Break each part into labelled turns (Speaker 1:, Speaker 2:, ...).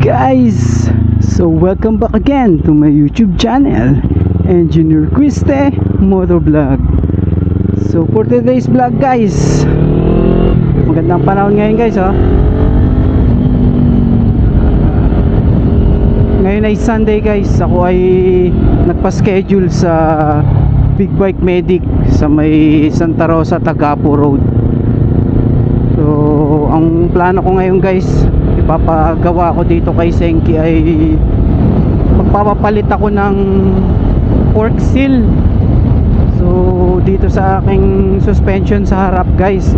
Speaker 1: guys! So welcome back again to my YouTube channel, Engineer Quiste Motovlog. So for today's vlog guys, magandang panahon ngayon guys ngayon ay Sunday guys. Ako ay nagpa-schedule sa Big Bike Medic sa may Santa Rosa, Tagapo Road. So ang plano ko ngayon guys, ipapagawa ko dito kay Senki ay magpapapalit ako ng fork seal. So dito sa aking suspension sa harap guys,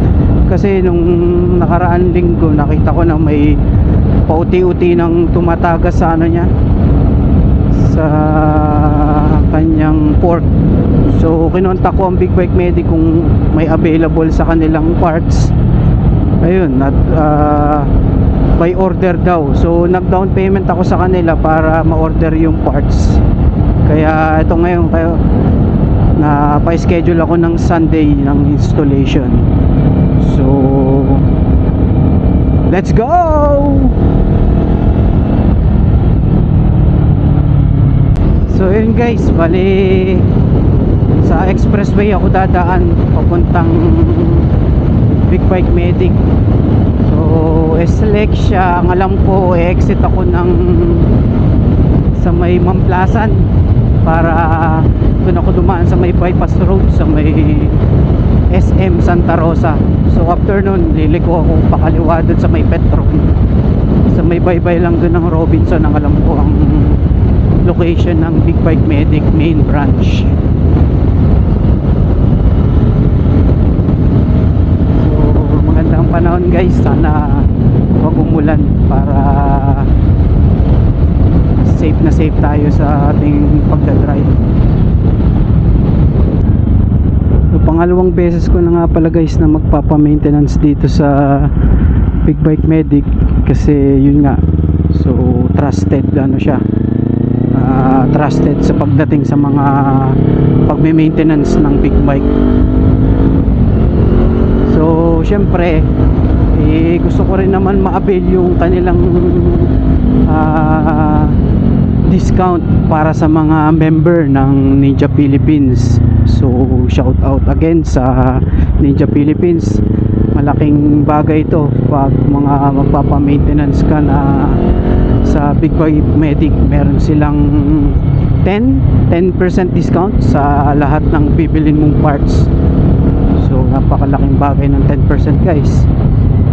Speaker 1: kasi nung nakaraan linggo nakita ko na may pauti-uti ng tumatagas sa ano niya, sa kanyang fork. So kinontak ko ang Big Bike Medic kung may available sa kanilang parts. Ayun, at by order daw. So nag-down payment ako sa kanila para ma-order yung parts. Kaya ito ngayon kayo na pa-schedule ako ng Sunday ng installation. So let's go! So yun guys, bali sa expressway ako dadaan papuntang Big Bike Medic. So select siya, ang alam ko exit ako ng sa may Mamplasan para doon ako dumaan sa may bypass road sa may SM Santa Rosa. So after nun liliko ako pakaliwa doon sa may Petron, sa may baybay lang doon ng Robinson. Ang alam ko ang location ng Big Bike Medic main branch. So magandang panahon guys, sana wag umulan para safe na safe tayo sa ating pagdadrive. So pangalawang beses ko na nga pala guys na magpapa-maintenance dito sa Big Bike Medic, kasi yun nga, so trusted ano siya, trusted sa pagdating sa mga pagme-maintenance ng big bike. So syempre gusto ko rin naman ma-avail yung kanilang discount para sa mga member ng Ninja Philippines. So shout out again sa Ninja Philippines. Malaking bagay ito pag mga magpapa-maintenance ka na sa Big Bike Medic. Meron silang 10% discount sa lahat ng bibilin mong parts. So napakalaking bagay ng 10% guys.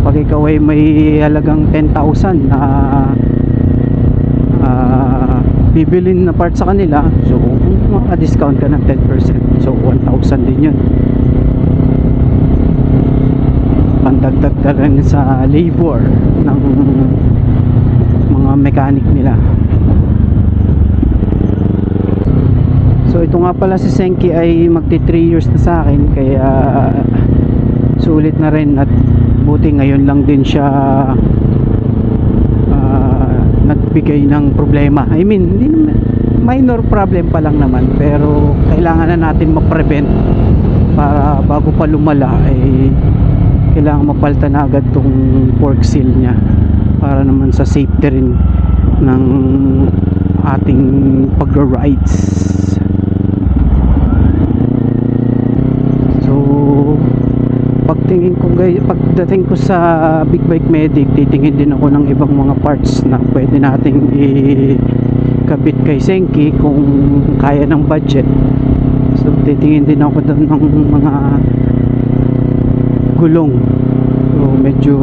Speaker 1: Pag ikaw ay may halagang 10,000 na bibilin na parts sa kanila, so maka-discount ka ng 10%. So 1,000 din yun, pandagdag na rin sa labor ng mga mechanic nila. So ito nga pala si Senki ay magti 3 years na sa akin, kaya sulit na rin, at buti ngayon lang din siya nagbigay ng problema. I mean, hindi naman, minor problem pa lang naman, pero kailangan na natin ma-prevent para bago pa lumala ay kailangan mapalitan na agad tong fork seal nya, para naman sa safety rin ng ating pag-rides. So pagtingin ko guys, pagdating ko sa Big Bike Medic, titingin din ako ng ibang mga parts na pwede nating ikabit kay Senki kung kaya ng budget. So titingin din ako doon ng mga gulong. So medyo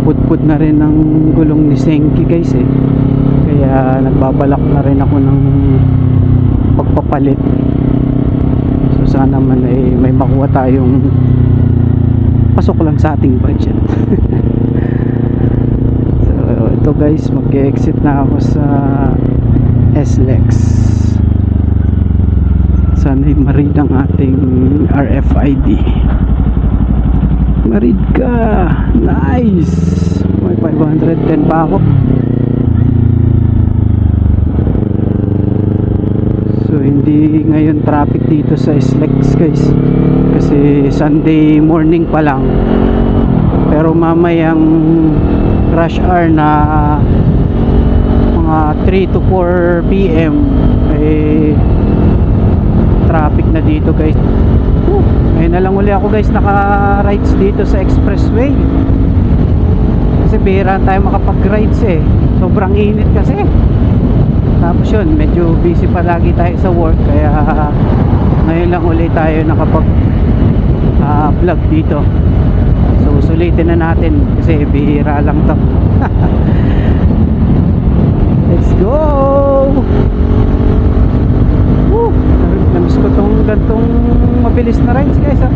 Speaker 1: put-put na rin ng gulong ni Senki guys kaya nagbabalak na rin ako ng pagpapalit. So sana man ay may makuha tayong pasok lang sa ating budget. So ito guys, mag-exit na ako sa SLEX. Sana'y marid ang ating RFID. Marid ka, nice. May 510 pa ako. So hindi ngayon traffic dito sa SLEX guys, kasi Sunday morning pa lang. Pero mamayang rush hour na mga 3 to 4 PM eh traffic na dito guys. Ngayon na lang uli ako guys naka-rides dito sa expressway kasi bihira tayo makapag-rides eh, sobrang init kasi. Tapos yun, medyo busy palagi tayo sa work, kaya ngayon lang uli tayo nakapag vlog dito. So sulitin na natin kasi bihira lang to. Let's go. Woo! Namiss ko tong gantong mabilis na rides guys ha.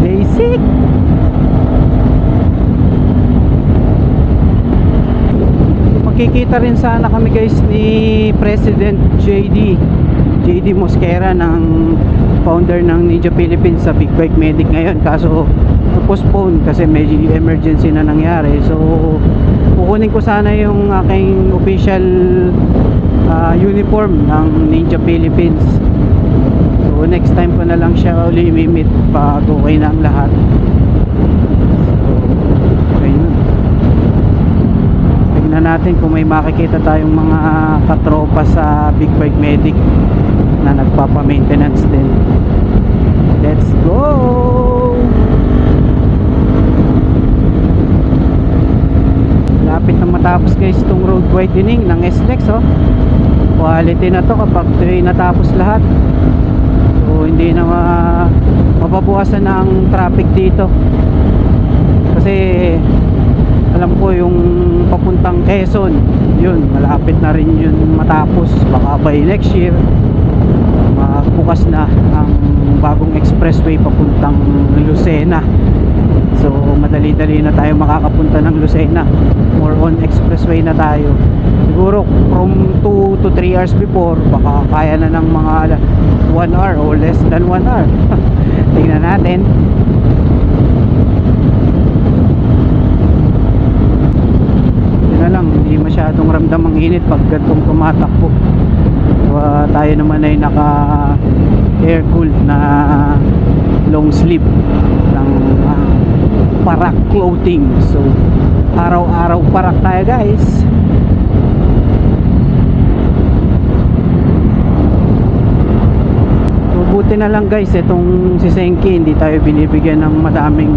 Speaker 1: Basic. Magkikita rin sana kami guys ni President JD Mosquera, ng founder ng Ninja Philippines, sa Big Bike Medic ngayon, kaso postpone kasi may emergency na nangyari. So kukunin ko sana yung aking official uniform ng Ninja Philippines. So next time ko na lang siya uli i-meet pag okay na ang lahat. So okay na. Tignan natin kung may makikita tayong mga katropa sa Big Bike Medic na nagpapa-maintenance din. Let's go! Lapit na matapos guys itong road widening ng SLEX oh. Quality na to kapag ito'y natapos lahat. So hindi na mababawasan na ang traffic dito. Kasi alam ko yung papuntang Quezon, yun malapit na rin yun matapos. Baka by next year bukas na ang bagong expressway papuntang Lucena. So madali-dali na tayo makakapunta ng Lucena. More on expressway na tayo. Siguro from 2 to 3 hours before, baka kaya na ng mga 1 hour or less than 1 hour. Tingnan natin. Yun na lang, hindi masyadong ramdam ang init pag gantong tumatakbo. Tayo naman ay naka air cool na long sleeve ng parak clothing. So araw-araw parak tayo guys. So buti na lang guys itong si Senki, hindi tayo binibigyan ng madaming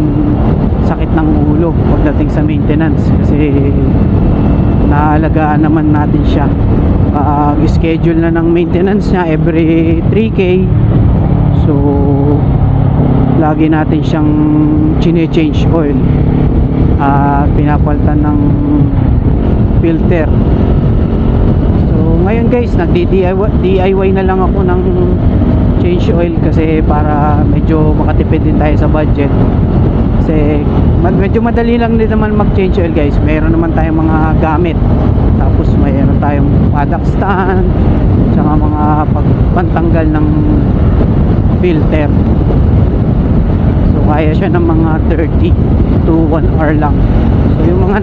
Speaker 1: sakit ng ulo pagdating sa maintenance kasi naalagaan naman natin siya. Schedule na ng maintenance niya every 3K. So lagi natin siyang chine-change oil at pinapalitan ng filter. So ngayon guys nagdi-DIY na lang ako ng change oil kasi para medyo makatipid din tayo sa budget. Kasi medyo madali lang din naman mag-change oil guys. Mayroon naman tayong mga gamit, tapos mayroon tayong paddock stand, tsaka mga pagpantanggal ng filter. So kaya siya ng mga 30 to 1 hour lang. So yung mga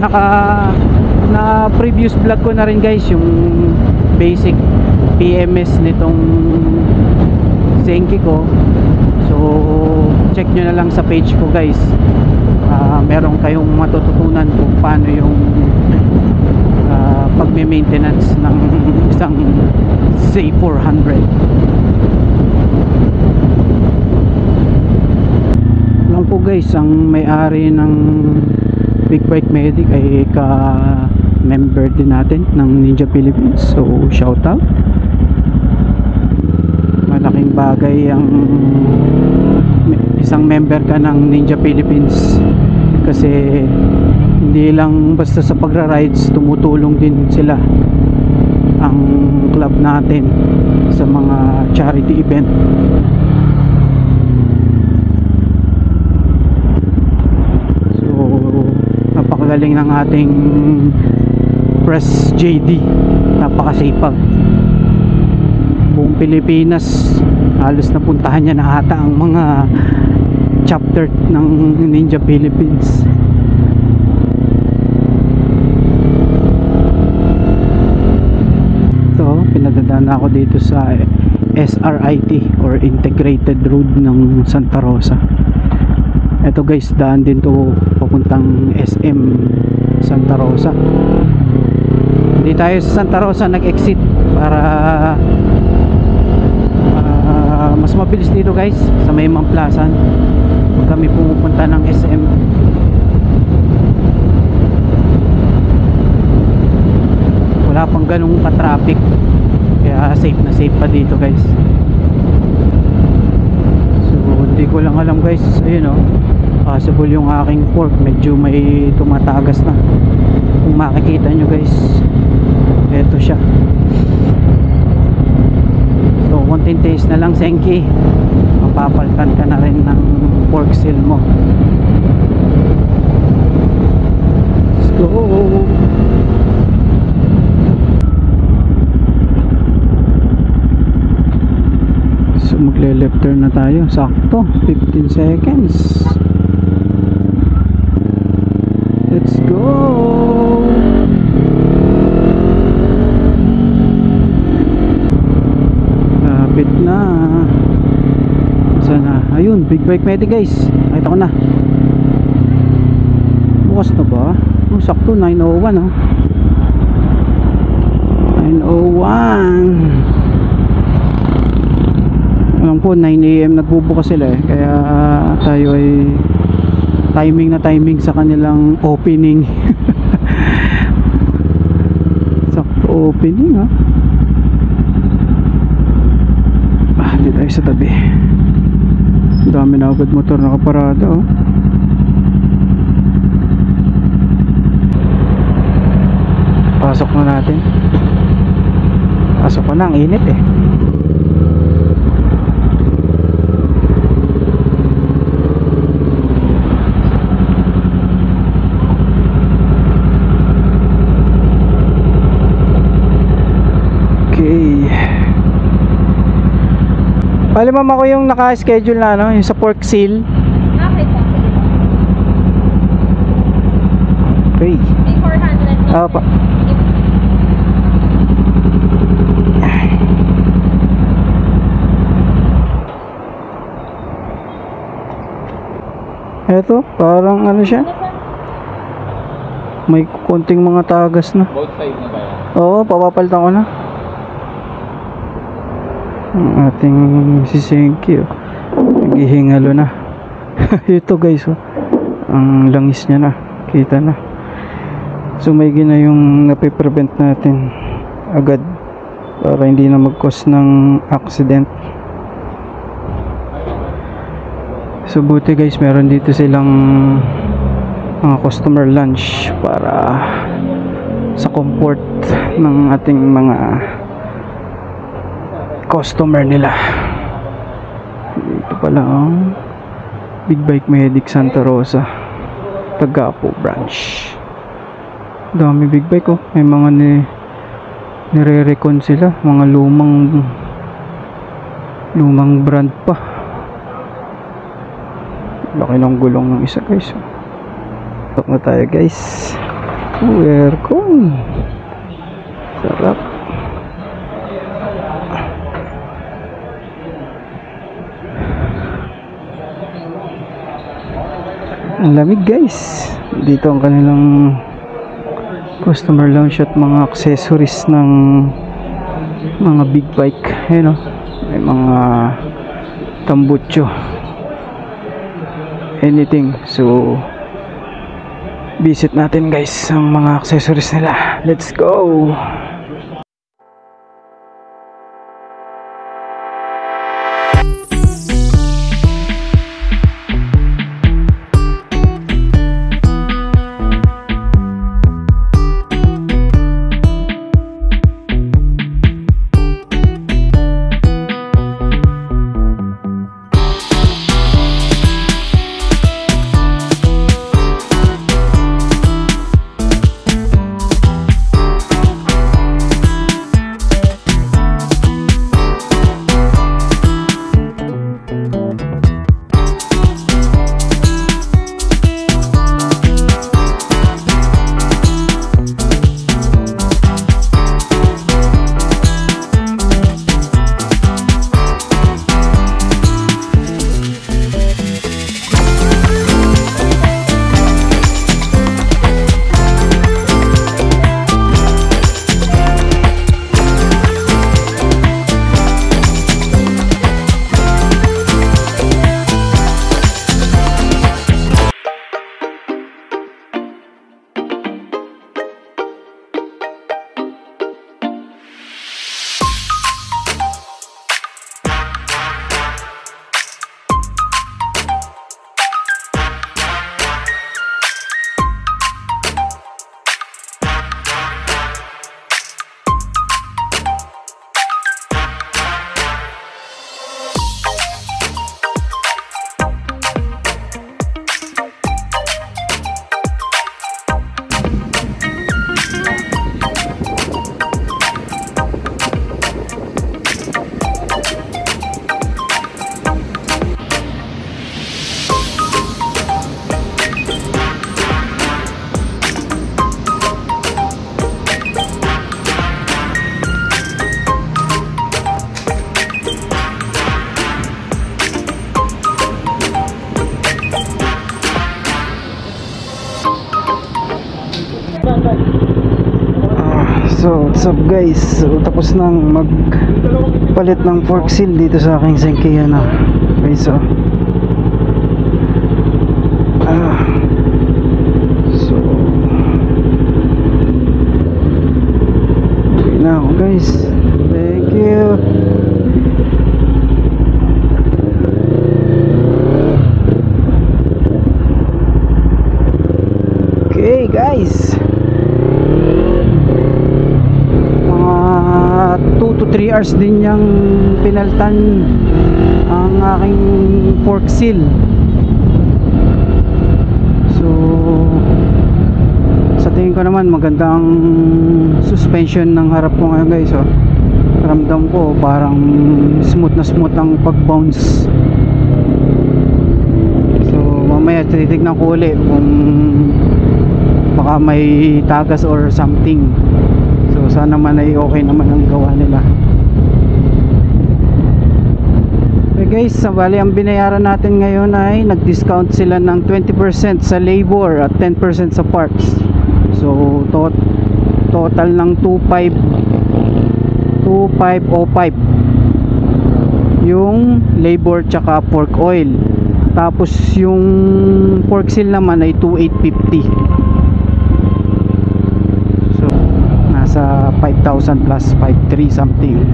Speaker 1: na previous vlog ko na rin guys, yung basic PMS nitong Senki ko. So check nyo na lang sa page ko guys. Meron kayong matututunan kung paano yung pagme-maintenance ng isang C400. Lang po guys, ang may-ari ng Big Bike Medic ay ka-member din natin ng Ninja Philippines. So shout out. Malaking bagay ang isang member ka ng Ninja Philippines kasi hindi lang basta sa pagra-rides, tumutulong din sila ang club natin sa mga charity event. So napakagaling ng ating Press JD, napakasipag. Buong Pilipinas halos napuntahan niya na ata ang mga chapter ng Ninja Philippines. So pinadadaan ako dito sa SRIT or Integrated Road ng Santa Rosa. Ito guys, daan din to papuntang SM Santa Rosa. Hindi tayo sa Santa Rosa nag-exit para mas mabilis dito guys sa may Mamplasan pag kami pumupunta ng SM. Wala pang ganung ka-traffic, kaya safe na safe pa dito guys. So hindi ko lang alam guys, ayun oh, possible yung aking fork medyo may tumatagas na. Kung makikita nyo guys, eto siya. So konting taste na lang Senki, mapapaltan ka na rin ng fork seal mo. Let's go. So magle-left turn na tayo, sakto 15 seconds. Let's go. Lapit na. Sana, ayun, Big Bike Medic guys, nakita ko na. Bukas na ba? Oh, sakto 9:01 oh. 9:01. Alam ko 9 AM nagbubukas sila eh, kaya tayo ay timing na timing sa kanilang opening. Sakto opening ha. Dito tayo sa tabi. Dami na agad motor nakaparada oh. Pasok na natin. Pasok ko na, ang init eh. Bali ma'am, ako yung naka-schedule na ano, yung sa pork seal.
Speaker 2: Okay po.
Speaker 1: Okay.
Speaker 2: 400.
Speaker 1: Opo. Eto, parang ano siya? May konting mga tagas na.
Speaker 3: Both side na ba yan?
Speaker 1: Oo, papapalitan ko na. Ang ating si Senki oh, naghihingalo na. Ito guys oh, ang langis niya na, kita na. So may gina yung napiprevent natin agad para hindi na mag-cause ng accident. So buti guys, meron dito silang mga customer lunch para sa comfort ng ating mga customer nila. Dito pala oh, Big Bike Medic Santa Rosa, Tagapo branch. Dami big bike oh, may mga nire-recon sila, mga lumang brand pa. Laki ng gulong ng isa guys. Tok na tayo guys. Aircon, sarap. Ang lamig guys. Dito ang kanilang customer lounge at mga accessories ng mga big bike. Ayan o, may mga tambutso, anything. So visit natin guys ang mga accessories nila. Let's go. So what's up guys, so tapos nang magpalit ng fork seal dito sa aking Senkia na guys. So so okay na ako guys, thank you. Okay guys, 2 to 3 hours din niyang pinaltan ang aking fork seal. So sa tingin ko naman maganda ang suspension ng harap ko ngayon guys. Oh, ramdam ko parang smooth ang pag bounce. So mamaya titignan ko ulit kung baka may tagas or something. So sana naman ay okay naman ang gawa nila. Okay guys, bali ang binayaran natin ngayon ay nag-discount sila ng 20% sa labor at 10% sa parts. So total ng 2505 yung labor tsaka fork oil. Tapos yung fork seal naman ay 2850. Sa 5,000 plus 5,300 something.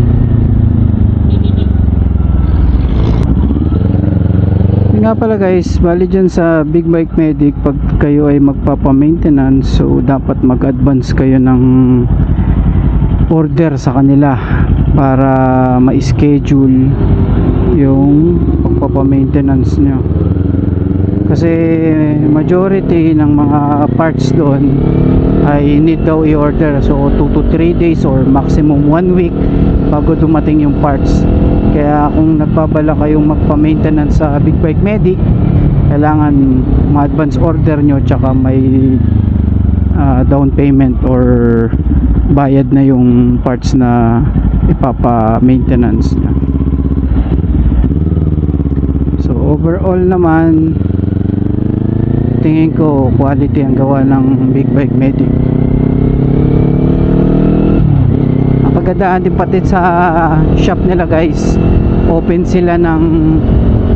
Speaker 1: Yun nga pala guys, bali dyan sa Big Bike Medic, pag kayo ay magpapa-maintenance, so dapat mag-advance kayo ng order sa kanila para ma-schedule yung pagpapa-maintenance nyo. Kasi majority ng mga parts doon ay need daw i-order, so 2 to 3 days or maximum 1 week bago dumating yung parts. Kaya kung nagbabala kayong magpa-maintenance sa Big Bike Medic, kailangan ma-advance order nyo tsaka may down payment or bayad na yung parts na ipapa-maintenance nyo. So overall naman tingin ko quality ang gawa ng Big Bike Medic. Ang pagandaan din pati sa shop nila guys, open sila ng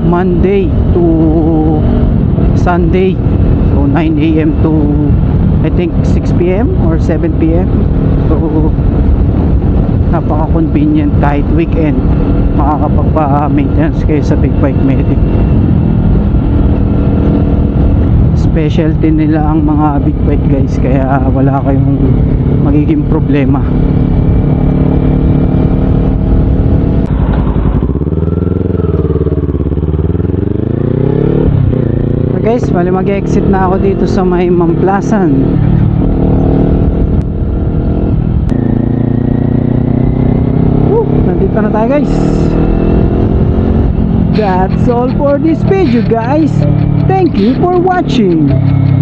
Speaker 1: Monday to Sunday, so 9 AM to I think 6 PM or 7 PM. So napaka convenient, kahit weekend makakapagpa-maintenance kayo sa Big Bike Medic. Specialty nila ang mga big bike guys, kaya wala kayong magiging problema. So guys, bali mag-exit na ako dito sa may Mamplasan. Nandito na tayo guys. That's all for this video guys. Thank you for watching.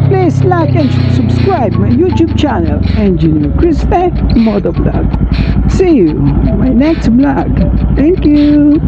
Speaker 1: Please like and subscribe my YouTube channel, Engineer Crispy Motovlog. See you in my next vlog. Thank you.